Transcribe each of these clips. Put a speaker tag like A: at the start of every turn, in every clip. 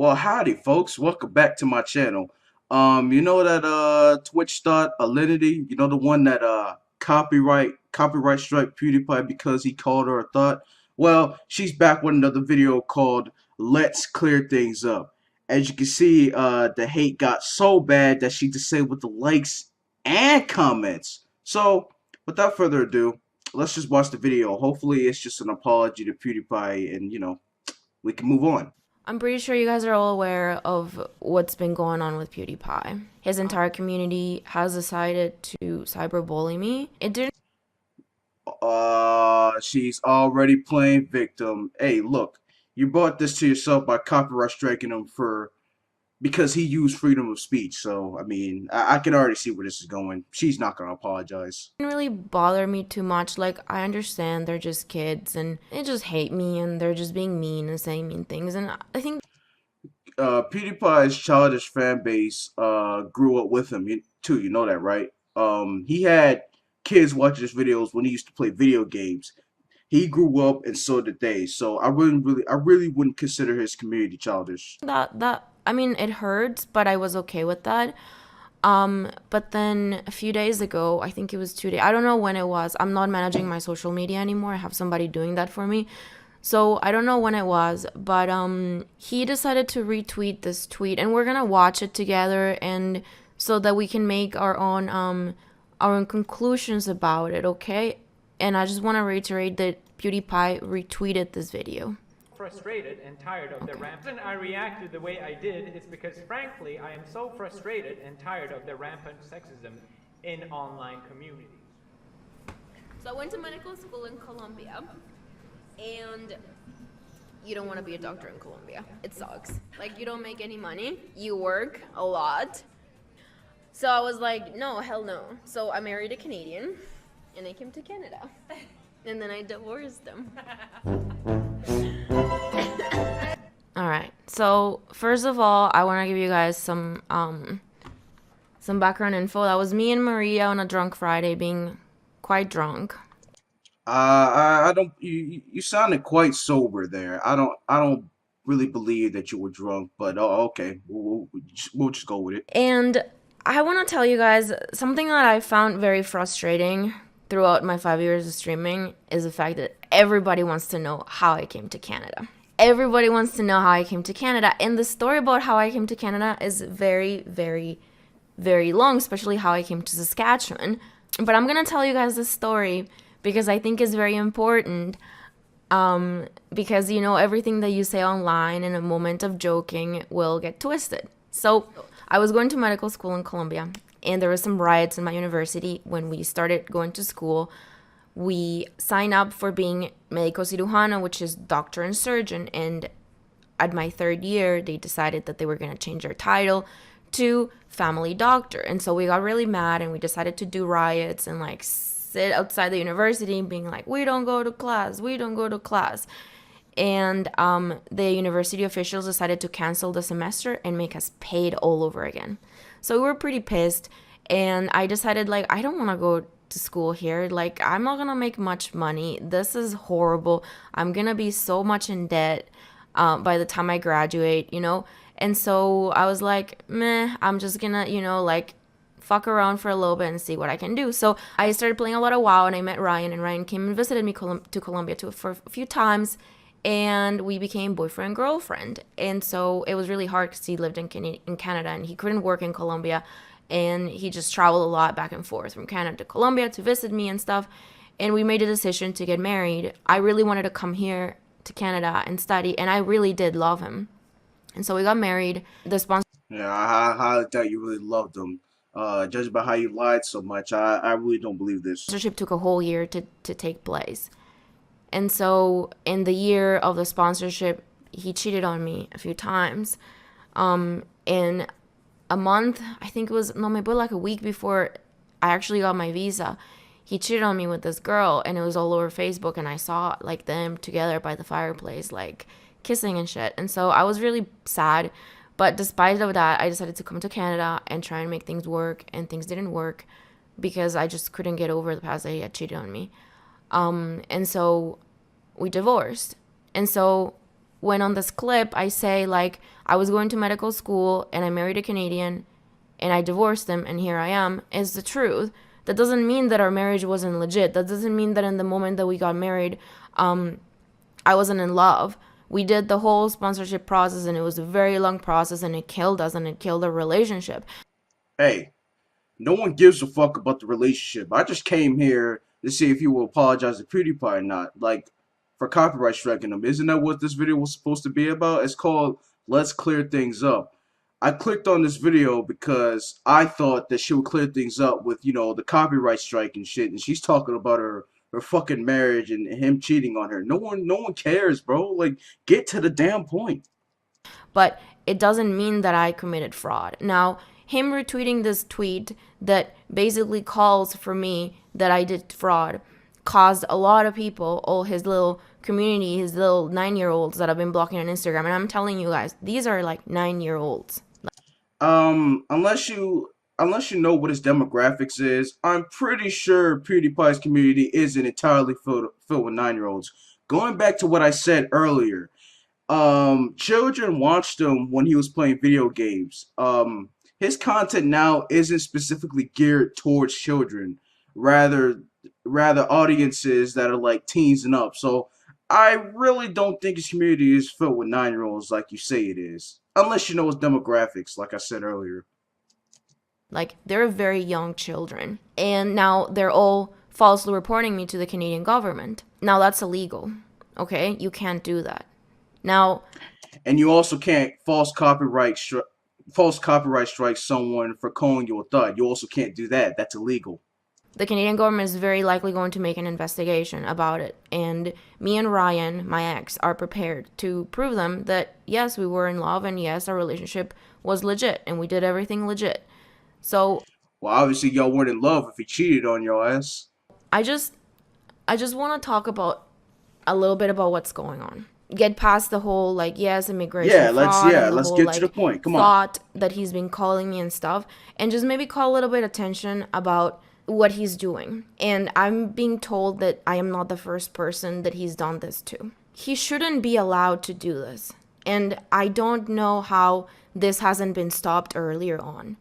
A: Well, howdy, folks. Welcome back to my channel. You know that Twitch thought Alinity, you know the one that copyright strike PewDiePie because he called her a thought. Well, she's back with another video called "Let's Clear Things Up." As you can see, the hate got so bad that she disabled the likes and comments. So, without further ado, let's just watch the video. Hopefully, it's just an apology to PewDiePie, and we can move on.
B: I'm pretty sure you guys are all aware of what's been going on with PewDiePie. His entire community has decided to cyberbully me. It didn't
A: She's already playing victim. Hey, look, you brought this to yourself by copyright striking him for because he used freedom of speech. So, I mean, I can already see where this is going. She's not gonna apologize.
B: really bother me too much. Like, I understand they're just kids and they just hate me and they're just being mean and saying mean things. And I think
A: PewDiePie's childish fan base grew up with him too. You know that, right? He had kids watching his videos when he used to play video games. He grew up, and so did they. So I really wouldn't consider his community childish.
B: I mean, it hurts, but I was okay with that. But then a few days ago, I think it was 2 days, I don't know when it was. I'm not managing my social media anymore. I have somebody doing that for me. So I don't know when it was, but he decided to retweet this tweet, and we're gonna watch it together, and so that we can make our own conclusions about it, okay? And I just want to reiterate that PewDiePie retweeted this video.
C: Frustrated and tired of the rampant. I reacted the way I did is because frankly I am so frustrated and tired of the rampant sexism in online communities.
B: So I went to medical school in Colombia, and you don't want to be a doctor in Colombia. It sucks. Like, you don't make any money. You work a lot. So I was like, no, hell no. So I married a Canadian, and I came to Canada. And then I divorced him. Alright, so first of all, I want to give you guys some background info. That was me and Maria on a drunk Friday, being quite drunk.
A: I don't. You sounded quite sober there. I don't really believe that you were drunk, but okay, we'll just go with it.
B: And I want to tell you guys something that I found very frustrating throughout my 5 years of streaming is the fact that everybody wants to know how I came to Canada. Everybody wants to know how I came to Canada, and the story about how I came to Canada is very, very, very long, especially how I came to Saskatchewan. But I'm gonna tell you guys this story because I think it's very important. Because everything that you say online in a moment of joking will get twisted. So I was going to medical school in Colombia, and there were some riots in my university when we started going to school. We signed up for being médico cirujano, which is doctor and surgeon, and at my third year, they decided that they were going to change their title to family doctor. And so we got really mad, and we decided to do riots and like sit outside the university being like, we don't go to class, we don't go to class. And the university officials decided to cancel the semester and make us paid all over again. So we were pretty pissed, and I decided, like, I don't want to go to school here. Like, I'm not gonna make much money. This is horrible. I'm gonna be so much in debt by the time I graduate, And so I was like, meh, I'm just gonna, like, fuck around for a little bit and see what I can do. So I started playing a lot of WoW, and I met Ryan, and Ryan came and visited me to Colombia for a few times, and we became boyfriend and girlfriend. And so it was really hard because he lived in Canada, and he couldn't work in Colombia, and he just traveled a lot back and forth from Canada to Colombia to visit me and stuff. And we made a decision to get married. I really wanted to come here to Canada and study, and I really did love him. And so we got married. The sponsor
A: Yeah, I highly doubt you really loved them. Judging by how you lied so much, I really don't believe this.
B: sponsorship took a whole year to take place. And so in the year of the sponsorship, he cheated on me a few times. In a month, I think it was, no, maybe like a week before I actually got my visa, he cheated on me with this girl, and it was all over Facebook, and I saw like them together by the fireplace, like kissing and shit. And so I was really sad. But despite of that, I decided to come to Canada and try and make things work, and things didn't work because I just couldn't get over the past that he had cheated on me. And so we divorced. And so when on this clip I say, like, I was going to medical school and I married a Canadian and I divorced him and here I am, is the truth. That doesn't mean that our marriage wasn't legit. That doesn't mean that in the moment that we got married, I wasn't in love. We did the whole sponsorship process and it was a very long process and it killed us and it killed our relationship.
A: Hey, no one gives a fuck about the relationship. I just came here to see if you will apologize to PewDiePie or not. Like, for copyright striking him. Isn't that what this video was supposed to be about? It's called Let's Clear Things Up. I clicked on this video because I thought that she would clear things up with, you know, the copyright strike and shit. And she's talking about her fucking marriage and him cheating on her. No one cares, bro. Like, get to the damn point.
B: But it doesn't mean that I committed fraud. Now, him retweeting this tweet that basically calls for me that I did fraud caused a lot of people, all his little community, his little 9-year-olds that have been blocking on Instagram. And I'm telling you guys, these are like 9-year-olds.
A: Unless you know what his demographics is, I'm pretty sure PewDiePie's community isn't entirely filled with 9-year-olds. Going back to what I said earlier, children watched him when he was playing video games. His content now isn't specifically geared towards children, rather audiences that are like teens and up. So I really don't think his community is filled with 9-year-olds like you say it is, unless you know his demographics, like I said earlier.
B: Like, they're very young children. And now they're all falsely reporting me to the Canadian government. Now, that's illegal. Okay? You can't do that. Now,
A: and you also can't false copyright strike someone for calling you a thot. You also can't do that. That's illegal.
B: The Canadian government is very likely going to make an investigation about it. And me and Ryan, my ex, are prepared to prove them that, yes, we were in love and yes, our relationship was legit and we did everything legit. So,
A: well, obviously y'all weren't in love if he cheated on your ass.
B: I just want to talk about a little bit about what's going on. Get past the whole, like, yes, immigration fraud,
A: let's
B: whole,
A: get
B: like,
A: to the point. Come on.
B: Thot that he's been calling me and stuff, and just maybe call a little bit attention about what he's doing. And I'm being told that I am not the first person that he's done this to. He shouldn't be allowed to do this. And I don't know how this hasn't been stopped earlier on.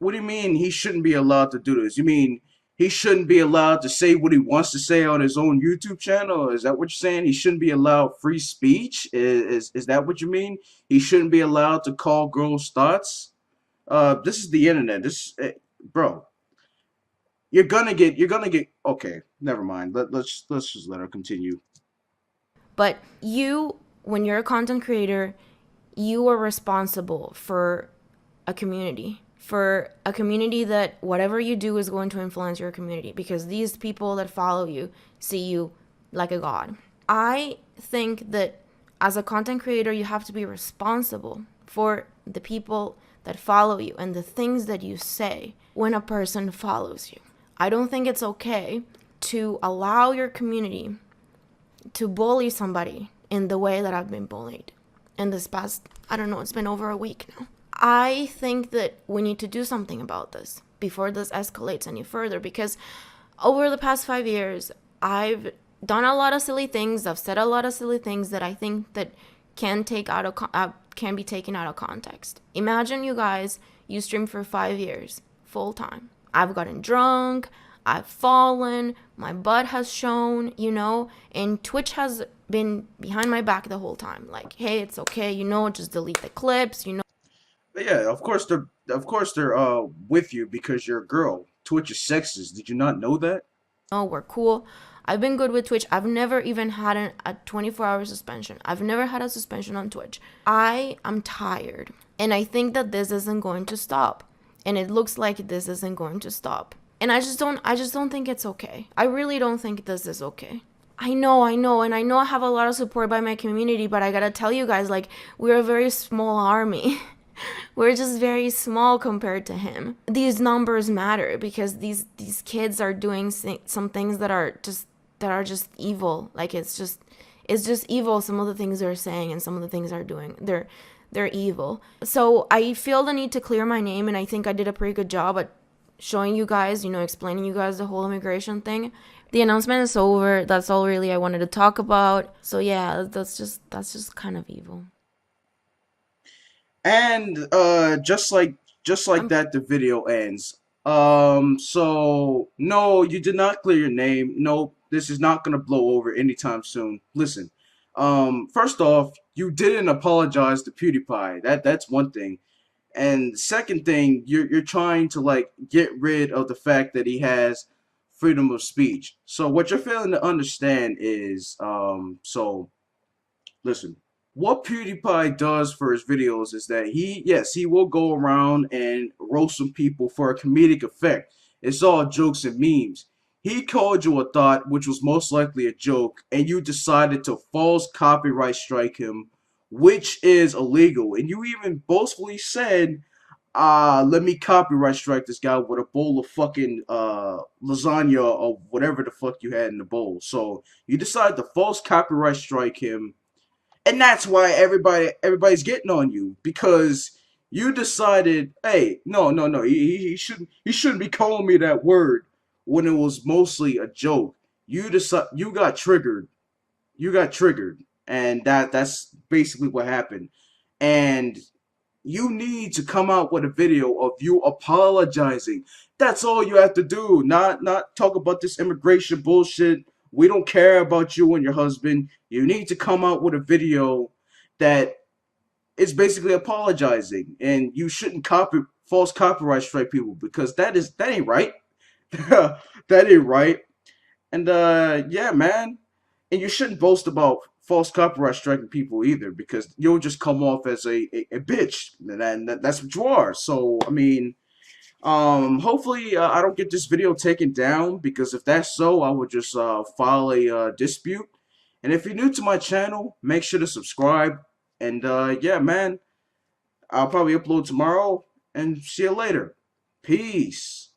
A: What do you mean he shouldn't be allowed to do this? You mean he shouldn't be allowed to say what he wants to say on his own YouTube channel? Is that what you're saying? He shouldn't be allowed free speech? Is that what you mean? He shouldn't be allowed to call girls thots? This is the internet. Bro. You're gonna get okay, never mind. Let's just let her continue.
B: But when you're a content creator, you are responsible for a community. For a community that whatever you do is going to influence your community, because these people that follow you see you like a god. I think that as a content creator, you have to be responsible for the people that follow you and the things that you say when a person follows you. I don't think it's okay to allow your community to bully somebody in the way that I've been bullied in this past, I don't know, it's been over a week now. I think that we need to do something about this before this escalates any further, because over the past 5 years, I've done a lot of silly things. I've said a lot of silly things that I think that can be taken out of context. Imagine you guys, you streamed for 5 years, full time. I've gotten drunk, I've fallen, my butt has shown, and Twitch has been behind my back the whole time. Like, hey, it's okay, just delete the clips,
A: Yeah, of course they're with you because you're a girl. Twitch is sexist. Did you not know that?
B: Oh, we're cool. I've been good with Twitch. I've never even had a 24-hour suspension. I've never had a suspension on Twitch. I am tired. And I think that this isn't going to stop. And it looks like this isn't going to stop. And I just don't think it's okay. I really don't think this is okay. I know, and I know I have a lot of support by my community, but I gotta tell you guys, like, we're a very small army. We're just very small compared to him. These numbers matter because these kids are doing some things that are just evil. Like, it's just evil. Some of the things they're saying and some of the things they're doing, they're evil. So I feel the need to clear my name, and I think I did a pretty good job at showing you guys, explaining you guys the whole immigration thing. The announcement is over. That's all really I wanted to talk about. So yeah, that's just kind of evil.
A: And just like
B: I'm
A: that, the video ends. So no, you did not clear your name. No, this is not gonna blow over anytime soon. Listen, first off, you didn't apologize to PewDiePie. That's one thing. And second thing, you're trying to like get rid of the fact that he has freedom of speech. So what you're failing to understand is, so listen, what PewDiePie does for his videos is that yes, he will go around and roast some people for a comedic effect. It's all jokes and memes. He called you a thought, which was most likely a joke, and you decided to false copyright strike him, which is illegal. And you even boastfully said, let me copyright strike this guy with a bowl of fucking lasagna or whatever the fuck you had in the bowl. So you decided to false copyright strike him, and that's why everybody's getting on you, because you decided, hey, no, he shouldn't be calling me that word when it was mostly a joke. You got triggered, and that's basically what happened. And you need to come out with a video of you apologizing. That's all you have to do. Not talk about this immigration bullshit. We don't care about you and your husband. You need to come out with a video that is basically apologizing, and you shouldn't false copyright strike people, because that ain't right. That ain't right. And yeah, man. And you shouldn't boast about false copyright striking people either, because you'll just come off as a bitch, and that's what you are. So I mean, hopefully I don't get this video taken down, because if that's so, I would just file a dispute. And if you're new to my channel, make sure to subscribe. And yeah, man, I'll probably upload tomorrow, and see you later. Peace.